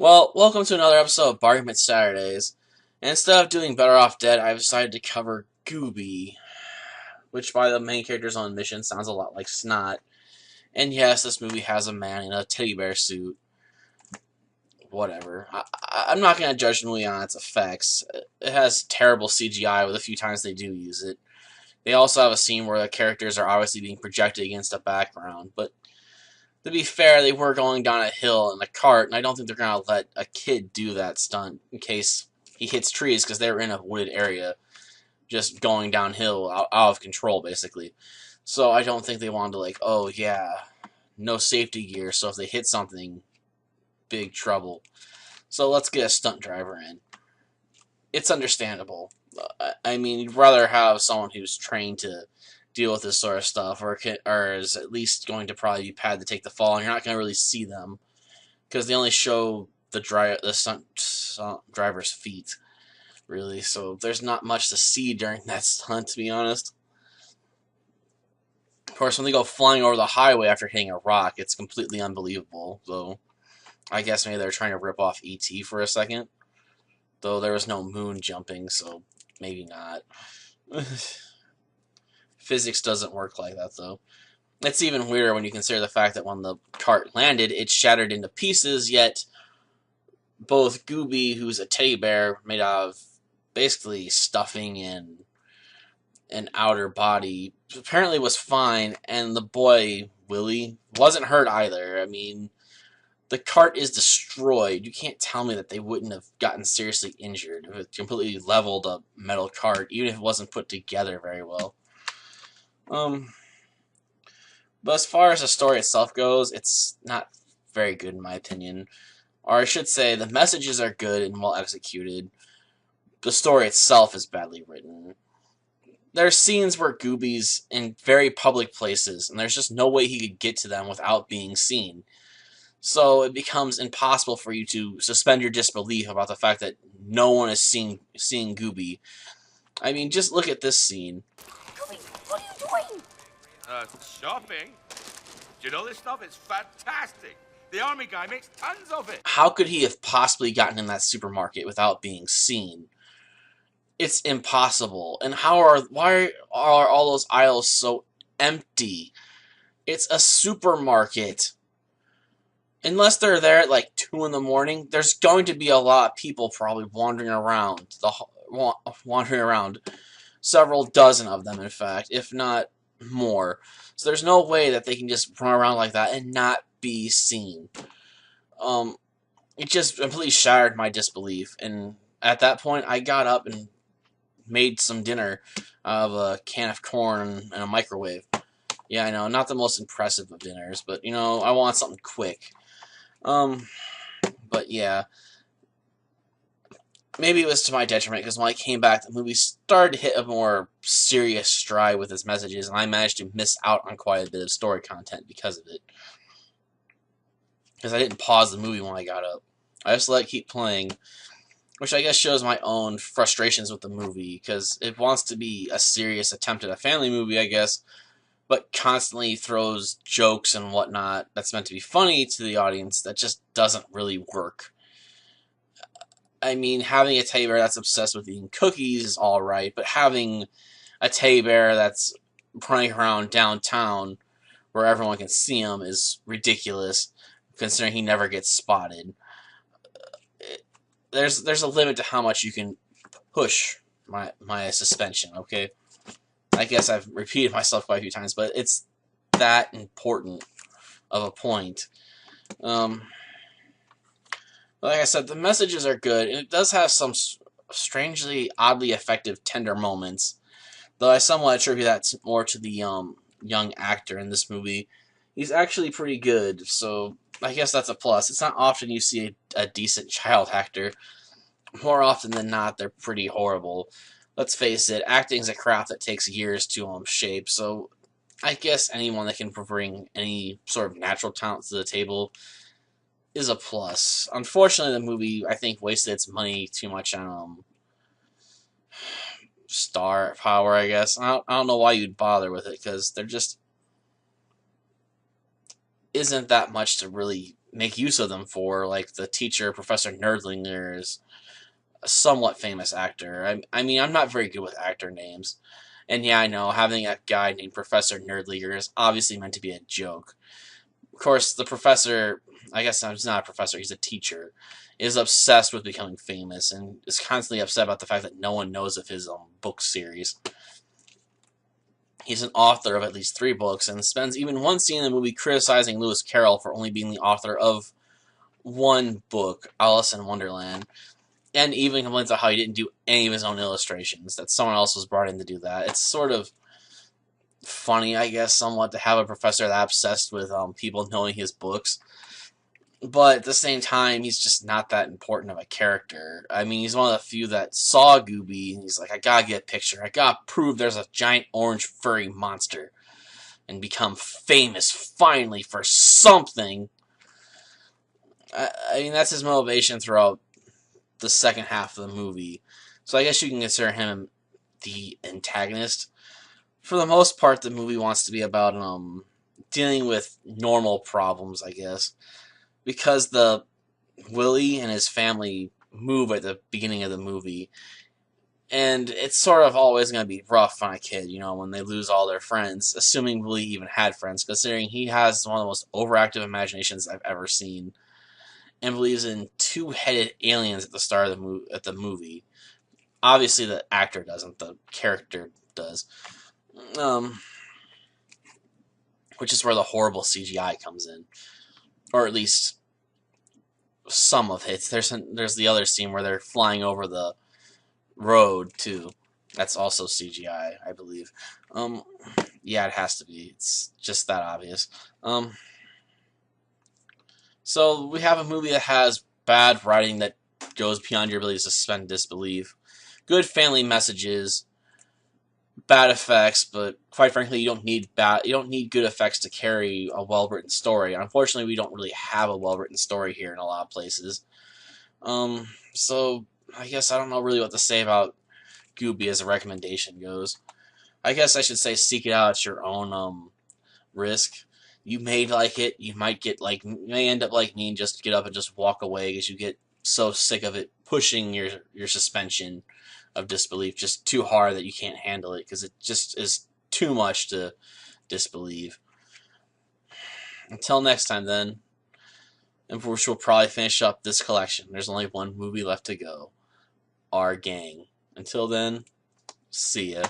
Well, welcome to another episode of Bargain Saturdays. And instead of doing Better Off Dead, I've decided to cover Gooby, which by the main character's own admission sounds a lot like Snot. And yes, this movie has a man in a teddy bear suit. Whatever. I'm not going to judge the movie on its effects. It has terrible CGI with a few times they do use it. They also have a scene where the characters are obviously being projected against a background, but to be fair, they were going down a hill in a cart, and I don't think they're going to let a kid do that stunt in case he hits trees, because they were in a wooded area, just going downhill, out of control, basically. So I don't think they wanted to, oh yeah, no safety gear, so if they hit something, big trouble. So let's get a stunt driver in. It's understandable. I mean, you'd rather have someone who's trained to deal with this sort of stuff, or is at least going to probably be paid to take the fall, and you're not going to really see them because they only show the stunt driver's feet, really. So there's not much to see during that stunt, to be honest. Of course, when they go flying over the highway after hitting a rock, it's completely unbelievable. So I guess maybe they're trying to rip off E.T. for a second, though there was no moon jumping, so maybe not. Physics doesn't work like that, though. It's even weirder when you consider the fact that when the cart landed, it shattered into pieces, yet both Gooby, who's a teddy bear made out of basically stuffing and an outer body, apparently was fine, and the boy, Willie, wasn't hurt either. I mean, the cart is destroyed. You can't tell me that they wouldn't have gotten seriously injured if it completely leveled a metal cart, even if it wasn't put together very well. But as far as the story itself goes, it's not very good in my opinion. Or I should say, the messages are good and well executed. The story itself is badly written. There's scenes where Gooby's in very public places, and there's just no way he could get to them without being seen. So it becomes impossible for you to suspend your disbelief about the fact that no one is seeing Gooby. I mean, just look at this scene. Gooby, what are you doing? Shopping? Do you know this stuff? It's fantastic. The army guy makes tons of it. How could he have possibly gotten in that supermarket without being seen? It's impossible. And why are all those aisles so empty? It's a supermarket. Unless they're there at like 2 in the morning, there's going to be a lot of people probably wandering around. Several dozen of them, in fact, if not more. So there's no way that they can just run around like that and not be seen. It just completely shattered my disbelief. And at that point, I got up and made some dinner out of a can of corn and a microwave. Yeah, I know, not the most impressive of dinners, but, I want something quick. But yeah. Maybe it was to my detriment, because when I came back, the movie started to hit a more serious stride with its messages, and I managed to miss out on quite a bit of story content because of it. Because I didn't pause the movie when I got up. I just let it keep playing, which I guess shows my own frustrations with the movie, because it wants to be a serious attempt at a family movie, I guess, but constantly throws jokes and whatnot that's meant to be funny to the audience that just doesn't really work. I mean, having a teddy bear that's obsessed with eating cookies is alright, but having a teddy bear that's running around downtown where everyone can see him is ridiculous, considering he never gets spotted. There's a limit to how much you can push my suspension, okay? I guess I've repeated myself quite a few times, but it's that important of a point. Like I said, the messages are good, and it does have some strangely, oddly effective, tender moments, though I somewhat attribute that more to the young actor in this movie. He's actually pretty good, so I guess that's a plus. It's not often you see a decent child actor. More often than not, they're pretty horrible. Let's face it, acting's a craft that takes years to shape, so I guess anyone that can bring any sort of natural talent to the table is a plus. Unfortunately, the movie, I think, wasted its money too much on star power, I guess. I don't know why you'd bother with it, because there just isn't that much to really make use of them for, like the teacher, Professor Nerdlinger, is a somewhat famous actor. I mean, I'm not very good with actor names. And yeah, I know, having a guy named Professor Nerdlinger is obviously meant to be a joke. Of course, the professor, I guess he's not a professor, he's a teacher, is obsessed with becoming famous and is constantly upset about the fact that no one knows of his book series. He's an author of at least 3 books and spends even one scene in the movie criticizing Lewis Carroll for only being the author of 1 book, Alice in Wonderland, and even complains about how he didn't do any of his own illustrations, that someone else was brought in to do that. It's sort of funny, I guess, somewhat, to have a professor that obsessed with people knowing his books. But at the same time, he's just not that important of a character. I mean, he's one of the few that saw Gooby, and he's like, I gotta get a picture. I gotta prove there's a giant orange furry monster. And become famous, finally, for something. I mean, that's his motivation throughout the second half of the movie. So I guess you can consider him the antagonist. For the most part, the movie wants to be about dealing with normal problems, I guess. Because the Willie and his family move at the beginning of the movie, and it's sort of always going to be rough on a kid, you know, when they lose all their friends, assuming Willie even had friends, considering he has one of the most overactive imaginations I've ever seen, and believes in 2-headed aliens at the start of the movie. Obviously, the actor doesn't; the character does. Which is where the horrible CGI comes in, or at least some of it. There's the other scene where they're flying over the road too. That's also CGI, I believe. Yeah, it has to be. It's just that obvious. So we have a movie that has bad writing that goes beyond your ability to suspend disbelief, good family messages, bad effects, but quite frankly, you don't need good effects to carry a well-written story. Unfortunately, we don't really have a well-written story here in a lot of places. So I guess I don't know really what to say about Gooby as a recommendation goes. I guess I should say seek it out at your own risk. You may like it. You may end up like me and just get up and just walk away because you get so sick of it pushing your suspension of disbelief just too hard that you can't handle it because it just is too much to disbelieve. Until next time, then, and which we'll probably finish up this collection. There's only one movie left to go. Our Gang. Until then, see ya.